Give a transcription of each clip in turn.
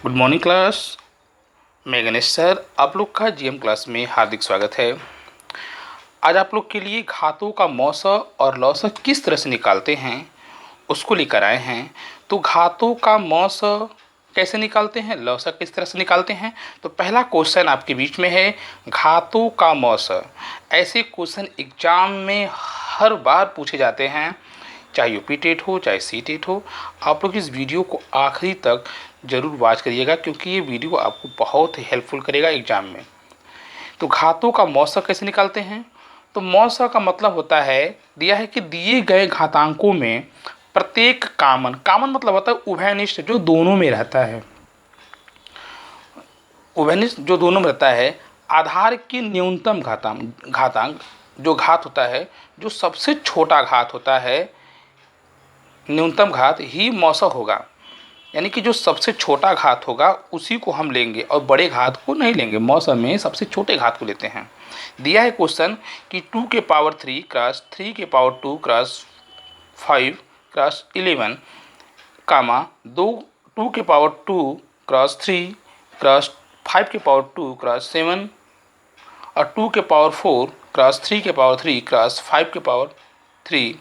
Good morning class. मैं Ganesh sir आप लोग का जीएम क्लास में हार्दिक स्वागत है। आज आप लोग के लिए घातों का मौसा और लौसा किस तरह से निकालते हैं उसको लेकर आए हैं। तो घातों का मौसा कैसे निकालते हैं, लौसा किस तरह से निकालते हैं। तो पहला क्वेश्चन आपके बीच में है घातों का मौसा। ऐसे क्वेश्चन एग्जाम में हर बार पूछे जाते हैं, चाहे यूपी टेट हो चाहे सी टेट हो। आप लोग इस वीडियो को आखिरी तक ज़रूर वॉच करिएगा क्योंकि ये वीडियो आपको बहुत ही हेल्पफुल करेगा एग्जाम में। तो घातों का मौसा कैसे निकालते हैं। तो मौसा का मतलब होता है, दिया है कि दिए गए घातांकों में प्रत्येक कामन, कामन मतलब होता है उभयनिष्ठ, जो दोनों में रहता है, उभयनिष्ठ जो दोनों में रहता है, आधार की न्यूनतम घातांक, घातांक जो घात होता है, जो सबसे छोटा घात होता है, न्यूनतम घात ही मौसा होगा। यानी कि जो सबसे छोटा घात होगा उसी को हम लेंगे और बड़े घात को नहीं लेंगे। मौसम में सबसे छोटे घात को लेते हैं। दिया है क्वेश्चन कि 2 के पावर 3 क्रॉस 3 के पावर 2 क्रॉस 5 क्रॉस 11 कामा 2 के पावर 2 क्रॉस 3 क्रॉस 5 के पावर 2 क्रॉस 7 और 2 के पावर 4 क्रॉस 3 के पावर 3 क्रॉस 5 के पावर 3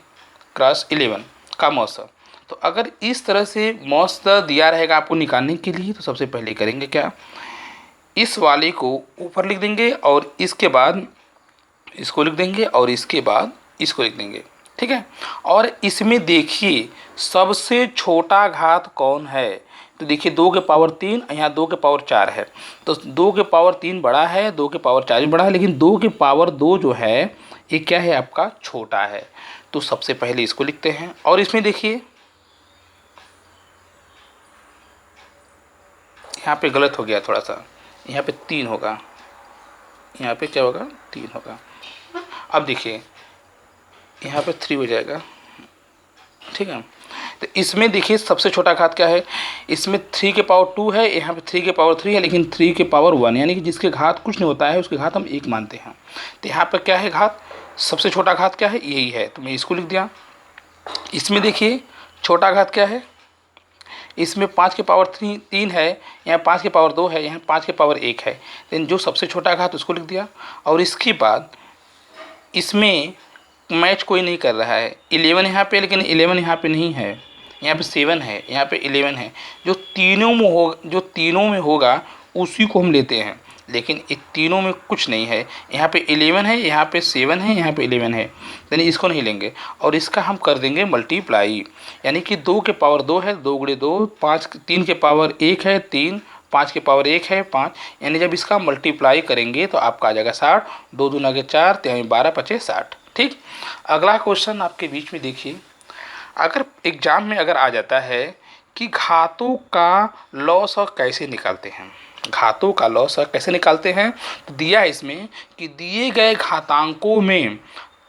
क्रॉस 11 का मौसा। तो अगर इस तरह से मौसा दिया रहेगा आपको निकालने के लिए, तो सबसे पहले करेंगे क्या, इस वाले को ऊपर लिख देंगे और इसके बाद इसको लिख देंगे और इसके बाद इसको लिख देंगे। ठीक है। और इसमें देखिए सबसे छोटा घात कौन है। तो देखिए 2 के पावर 3, यहाँ 2 के पावर 4 है। तो 2 के पावर 3 बड़ा है, 2 के पावर 4 भी बड़ा है, लेकिन 2 के पावर 2 जो है ये क्या है, आपका छोटा है। तो सबसे पहले इसको लिखते हैं। और इसमें देखिए यहाँ पे गलत हो गया थोड़ा सा, यहाँ पे 3 होगा, यहाँ पे क्या होगा, 3 होगा। अब देखिए यहाँ पे 3 हो जाएगा। ठीक है। तो इसमें देखिए सबसे छोटा घात क्या है, इसमें 3 के पावर 2 है, यहाँ पे 3 के पावर 3 है, लेकिन 3 के पावर 1, यानी कि जिसके घात कुछ नहीं होता है उसके घात हम 1 मानते हैं। तो यहाँ पर क्या है घात, सबसे छोटा घात क्या है, यही है, तो मैं इसको लिख दिया। इसमें देखिए छोटा घात क्या है, इसमें 5 के पावर 3 है, यहाँ 5 के पावर 2 है, यहाँ 5 के पावर 1 है, लेकिन जो सबसे छोटा घात उसको लिख दिया। और इसके बाद इसमें मैच कोई नहीं कर रहा है, 11 यहाँ पे, लेकिन 11 यहाँ पे नहीं है, यहाँ पे 7 है, यहाँ पे 11 है। जो तीनों में होगा उसी को हम लेते हैं, लेकिन इन तीनों में कुछ नहीं है, यहाँ पे 11 है, यहाँ पे 7 है, यहाँ पे 11 है, यानी इसको नहीं लेंगे। और इसका हम कर देंगे मल्टीप्लाई, यानी कि 2 के पावर 2 है, 2 गुणे 2 5, 3 के पावर 1 है 3, 5 के पावर 1 है 5, यानी जब इसका मल्टीप्लाई करेंगे तो आपका आ जाएगा 60, 2 दूना के 4, 3 12 25 60। ठीक। अगला क्वेश्चन आपके बीच में देखिए, अगर एग्जाम में अगर आ जाता है कि घातों का लौसा कैसे निकालते हैं, घातों का लौसा कैसे निकालते हैं, तो दिया है इसमें कि दिए गए घातांकों में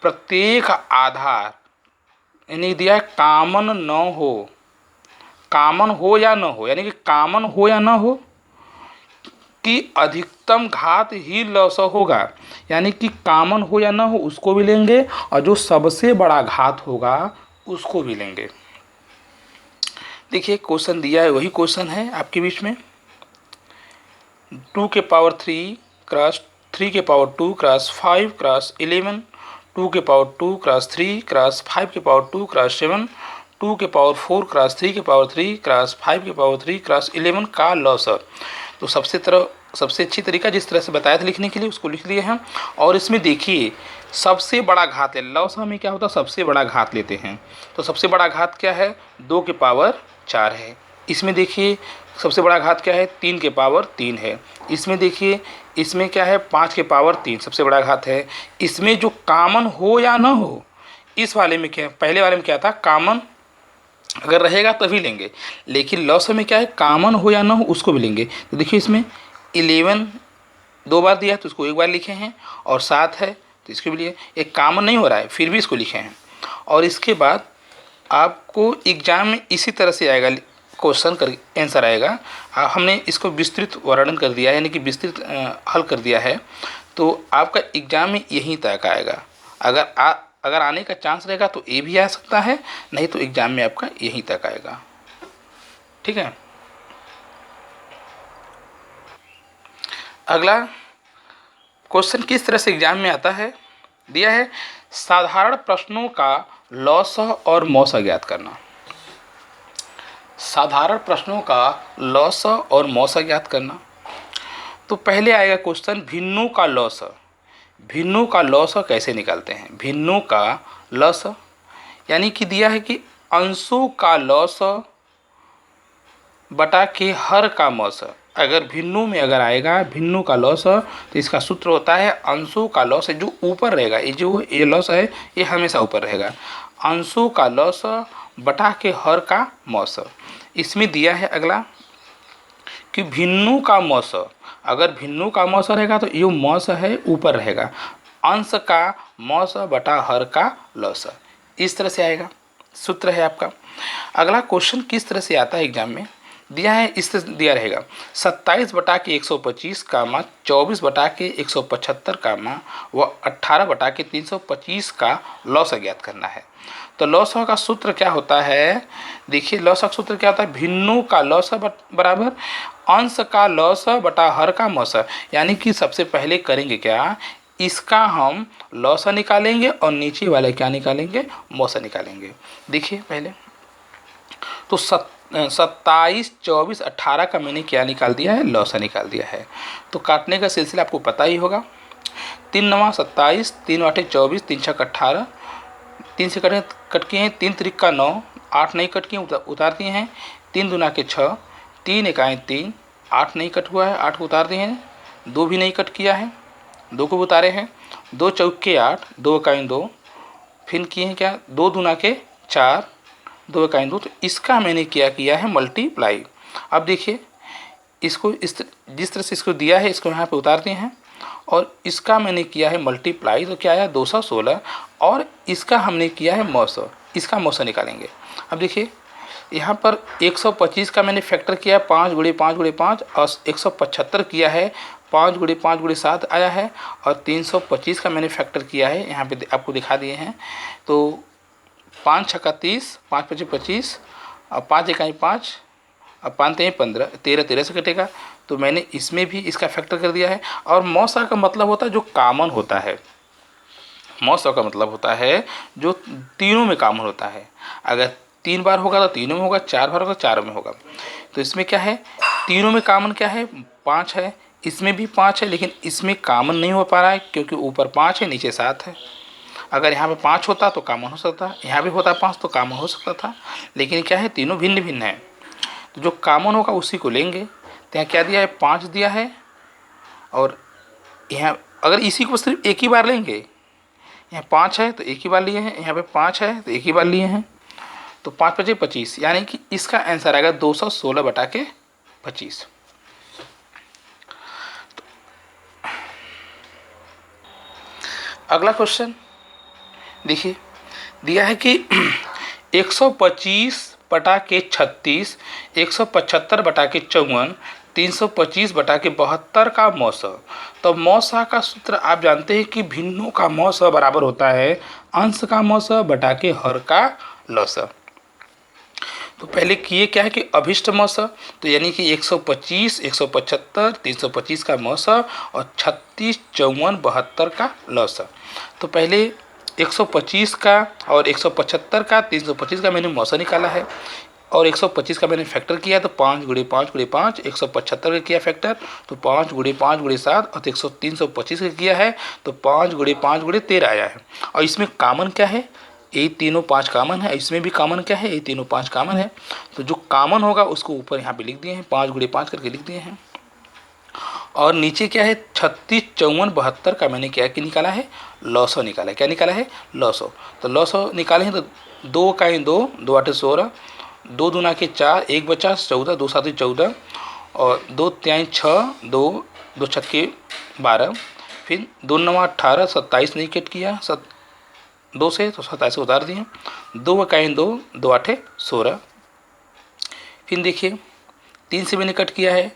प्रत्येक आधार, यानी दिया है कामन न हो, कामन हो या न हो, यानी कि कामन हो या न हो कि अधिकतम घात ही लौसा होगा, यानी कि कामन हो या ना हो उसको भी लेंगे और जो सबसे बड़ा घात होगा उसको भी लेंगे। देखिए क्वेश्चन दिया है वही क्वेश्चन है आपके बीच में, 2 के पावर 3 क्रॉस 3 के पावर 2 क्रॉस 5 क्रॉस 11, 2 के पावर 2 क्रॉस 3 क्रॉस 5 के पावर 2 क्रॉस 7, 2 के पावर 4 क्रॉस 3 के पावर 3 क्रॉस 5 के पावर 3 क्रॉस 11 का लौसा। तो सबसे अच्छी तरीका जिस तरह से बताया था लिखने के लिए उसको लिख लिए हैं। और इसमें देखिए सबसे बड़ा घात है, लौसा में क्या होता है, सबसे बड़ा घात लेते हैं। तो सबसे बड़ा घात क्या है, 2 के पावर 4 है। इसमें देखिए सबसे बड़ा घात क्या है, 3 के पावर 3 है। इसमें देखिए इसमें क्या है, 5 के पावर 3 सबसे बड़ा घात है। इसमें जो कामन हो या ना हो, इस वाले में क्या, पहले वाले में क्या था, कामन अगर रहेगा तभी लेंगे, लेकिन लौसा में क्या है, कामन हो या ना हो उसको भी लेंगे। तो देखिए इसमें 11 2 बार दिया है तो उसको 1 बार लिखे हैं, और 7 है तो इसको भी लिए, एक कामन नहीं हो रहा है फिर भी इसको लिखे हैं। और इसके बाद आपको एग्जाम में इसी तरह से आएगा क्वेश्चन कर आंसर आएगा। हमने इसको विस्तृत वर्णन कर दिया है, यानी कि विस्तृत हल कर दिया है, तो आपका एग्जाम में यहीं तक आएगा। अगर आने का चांस रहेगा तो ए भी आ सकता है, नहीं तो एग्जाम में आपका यहीं तक आएगा। ठीक है। अगला क्वेश्चन किस तरह से एग्जाम में आता है, दिया है साधारण प्रश्नों का लॉसह और मौसा ज्ञात करना। साधारण प्रश्नों का लॉसह और मौसा ज्ञात करना। तो पहले आएगा क्वेश्चन भिन्नों का लॉसह। भिन्नों का लॉसह कैसे निकालते हैं? भिन्नों का लॉसह यानी कि दिया है कि अंशों का लॉसह बटा के हर का मौसा। अगर भिन्नों में अगर आएगा भिन्नों का लॉसह तो इसका सूत्र होता है अंशों का लॉसह जो ऊपर रहेगा, ये लॉसह है ये हमेशा ऊपर रहेगा, अंशों का लॉसह बटा के हर का मौसा। इसमें दिया है अगला कि भिन्नों का मौसा। अगर भिन्नों का मौसा रहेगा तो ये मौसा है ऊपर रहेगा, अंश का मौसा बटा हर का लॉसह, इस तरह से आएगा, सूत्र है आपका। अगला क्वेश्चन किस तरह से आता है एग्जाम में, दिया है इस तरह दिया रहेगा 27 बटा के 125 कामा 24 बटा के 175 कामा व 18 बटा के 325 का लॉसह ज्ञात करना है। तो लॉसह का सूत्र क्या होता है, देखिए लॉसह का सूत्र क्या होता है, भिन्नों का लॉसह बराबर अंश का लॉसह बटा हर का मौसा। यानी कि सबसे पहले करेंगे क्या, इसका हम लॉसह निकालेंगे और नीचे वाले क्या निकालेंगे, मौसा निकालेंगे। देखिए पहले तो 27, 24, 18 का मैंने क्या निकाल दिया है, लॉसह निकाल दिया है। तो काटने का सिलसिला आपको पता ही होगा, 3 9 27, 3 8 24, 3 6 18, 3 से कट किए हैं, 3 3 का 9, 8 नहीं कट किए उतार दिए हैं, 3 दूना के 6, 3 इकाई 3, 8 नहीं कट हुआ है 8 को उतार दिए हैं, 2 भी नहीं कट किया है 2 को उतारे हैं, 2 चौके 8, 2 इकाई 2, फिर किए हैं क्या 2 दूना के 4, 2 इकाई 2। तो इसका मैंने क्या किया है मल्टीप्लाई। अब देखिए इसको जिस तरह से इसको दिया है इसको यहाँ पे उतार दिए हैं और इसका मैंने किया है मल्टीप्लाई, तो क्या आया 216 और इसका हमने किया है मौसा, इसका मौसा निकालेंगे। अब देखिए यहाँ पर 125 का मैंने फैक्टर किया 5 गुणे 5 गुणे 5 और 175 किया है 5 गुणे 5 गुणे 7 आया है और 325 का मैंने फैक्टर किया है, यहाँ पे आपको दिखा दिए हैं। तो 5 छक्का 30, 5 पचे 25 और 5 इकाई 5 और 5 तेईं 15, 13 से कटेगा। तो मैंने इसमें भी इसका फैक्टर कर दिया है। और मौसा का मतलब होता है जो कॉमन होता है, मौसा का मतलब होता है जो तीनों में कॉमन होता है। अगर 3 बार होगा तो तीनों में होगा, 4 बार होगा 4 में होगा। तो इसमें क्या है, तीनों में कॉमन क्या है 5 है, इसमें भी 5 है, लेकिन इसमें कॉमन नहीं हो पा रहा है क्योंकि ऊपर 5 है नीचे 7 है। अगर यहाँ पे 5 होता तो कॉमन हो सकता, यहाँ भी होता 5 तो कॉमन हो सकता था, लेकिन क्या है तीनों भिन्न भिन्न है। तो जो कॉमन होगा उसी को लेंगे। तो यहाँ क्या दिया है 5 दिया है और यहाँ अगर इसी को सिर्फ एक ही बार लेंगे, यहाँ 5 है तो एक ही बार लिए हैं, यहाँ पे 5 है तो एक ही बार लिए हैं, तो 5 पचे 25, यानी कि इसका आंसर आएगा 216 बटा के 25। अगला क्वेश्चन देखिए दिया है कि 125 बटा के 36, 175 बटा के 54, 325 बटा के 72 का मौसा। तो मौसा का सूत्र आप जानते हैं कि भिन्नों का मौसा बराबर होता है अंश का मौसा बटा के हर का लौसा। तो पहले किए क्या है कि अभिष्ट मौसा, तो यानी कि 125, 175, 325 का मौसा और 36, 54, 72 का लौसा। तो पहले 125 का और 175 का 325 का मैंने मौसा निकाला है और 125 का मैंने फैक्टर किया, तो 5 गुणे 5 गुणे 5, 175 का किया फैक्टर तो 5 गुणे 5 गुणे 7 और 325 का किया है तो 5 गुणे 5 गुणे 13 आया है। और इसमें कॉमन क्या है, ये तीनों 5 कॉमन है, इसमें भी कॉमन क्या है, ये तीनों 5 कॉमन है। तो जो कॉमन होगा उसको ऊपर यहाँ पे लिख दिए हैं, 5 गुणे 5 करके लिख दिए हैं। और नीचे क्या है 36, 54, 72 का मैंने क्या कि निकाला है लौसो निकाला है। क्या निकाला है लौसो। तो लौसो निकाले हैं तो 2 का 2, 2 8 16, 2 दूना के 4, 1 बचा 14, 2 7 14 और 2 3 6, 2 2 छक्के 12, फिर 2 9 18, 27 नहीं कट किया 2 से तो 27 उतार दिए, 2 का 2, 2 8 16। फिर देखिए 3 से मैंने कट किया है,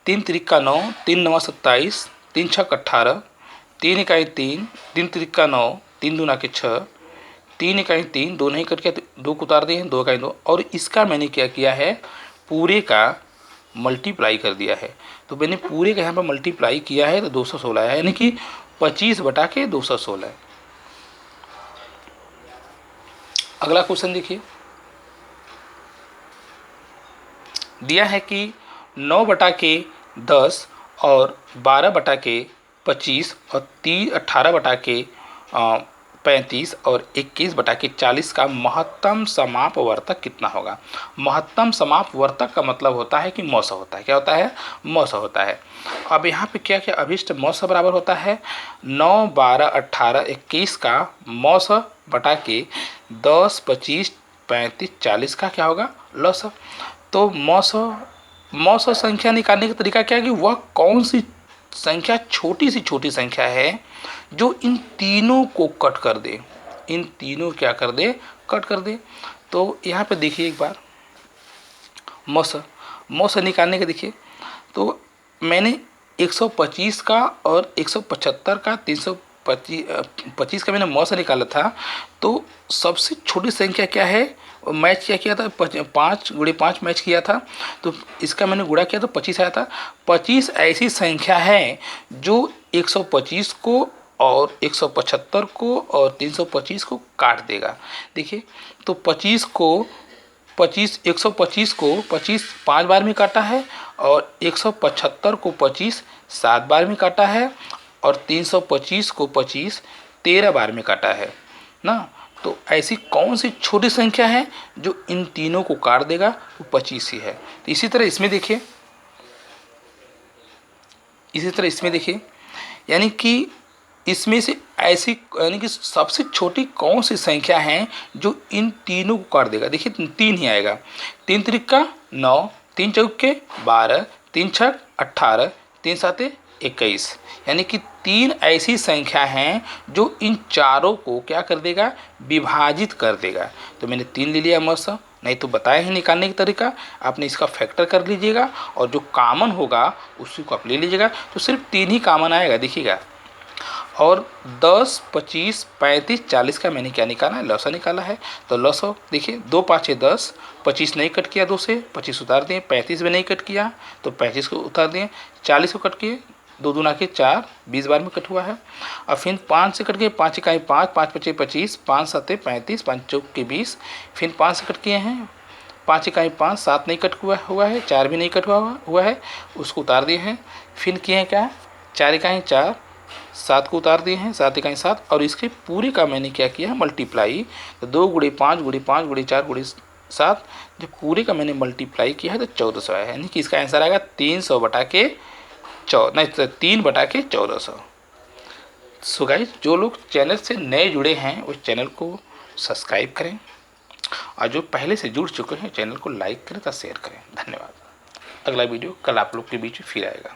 3 3 का 9, 3 9 27, 3 6 18, 3 इकाई 3, 3 3 का 9, 3 दूना के 6, 3 इकाई 3, 2 नहीं कट किया तो 2 को उतार दिए, 2 इकाई 2। और इसका मैंने क्या किया है पूरे का मल्टीप्लाई कर दिया है। तो मैंने पूरे का यहाँ पर मल्टीप्लाई किया है तो 216 है, यानी कि 25/216। अगला क्वेश्चन देखिए, दिया है कि 9/10 और 12/25 और 18/35 और 21/40 का महत्तम समापवर्तक कितना होगा। महत्तम समापवर्तक का मतलब होता है कि मौसा होता है। क्या होता है? मौसा होता है। अब यहाँ पे क्या क्या अभिष्ट मौसा बराबर होता है 9, 12, 18, 21 का मौसा बटा के 10, 25, 35, 40 का क्या होगा लौसा। तो मौसा संख्या निकालने का तरीका क्या है कि वह कौन सी संख्या छोटी से छोटी संख्या है जो इन तीनों को कट कर दे, इन तीनों क्या कर दे, कट कर दे। तो यहाँ पे देखिए एक बार मौसा निकालने का देखिए, तो मैंने 125 का और 175 का 325 का मैंने मौसा निकाला था। तो सबसे छोटी संख्या क्या है, मैच क्या किया था 5 × 5 मैच किया था, तो इसका मैंने गुणा किया तो 25 आया था। 25 ऐसी संख्या है जो 125 को और 175 को और 325 को काट देगा। देखिए तो 125 को 25 5 बार में काटा है और 175 को 25 7 बार में काटा है और 325 को 25 13 बार में काटा है ना। तो ऐसी कौन सी छोटी संख्या है जो इन तीनों को काट देगा, वो 25 ही है। तो इसी तरह इसमें देखिए, यानी कि इसमें से ऐसी यानी कि सबसे छोटी कौन सी संख्या है जो इन तीनों को काट देगा। देखिए 3 ही आएगा, 3 त्रिक 9, 3 चौके 12, 3 छक 18, 3 साते 21, यानी कि 3 ऐसी संख्या हैं जो इन चारों को क्या कर देगा, विभाजित कर देगा। तो मैंने 3 ले लिया मौसा, नहीं तो बताया ही निकालने का तरीका, आपने इसका फैक्टर कर लीजिएगा और जो कॉमन होगा उसी को आप ले लीजिएगा। तो सिर्फ 3 ही कॉमन आएगा देखिएगा। और 10, 25, 35, 40 का मैंने क्या निकाला है, लौसा निकाला है। तो लौसा देखिए 2 5 10, 25 नहीं कट किया 2 से, 25 उतार दिए, 35 भी नहीं कट किया तो 35 को उतार दिए, 40 को कट किए 2 दूना के 4, 20 बार में कट हुआ है। और फिर 5 से कट गए, 5 इकाई 5, 5 पचे 25, 5 सत्ते 35, 5 चौक के 20, फिर 5 से कट किए हैं, 5 इकाई 5, 7 नहीं कट हुआ है, 4 भी नहीं कट हुआ है, उसको उतार दिए हैं। फिर किए हैं क्या, 4 इकाई 4, 7 को उतार दिए हैं, 7 इकाई 7, और इसके पूरे का मैंने क्या किया है मल्टीप्लाई। तो 2 × 5 × 5 × 4 × 7, जब पूरे का मैंने मल्टीप्लाई किया है तो 1400 आया है, यानी कि इसका आंसर आएगा 3/1400। सो गाइस, जो लोग चैनल से नए जुड़े हैं उस चैनल को सब्सक्राइब करें और जो पहले से जुड़ चुके हैं चैनल को लाइक करें तथा शेयर करें। धन्यवाद। अगला वीडियो कल आप लोग के बीच में फिर आएगा।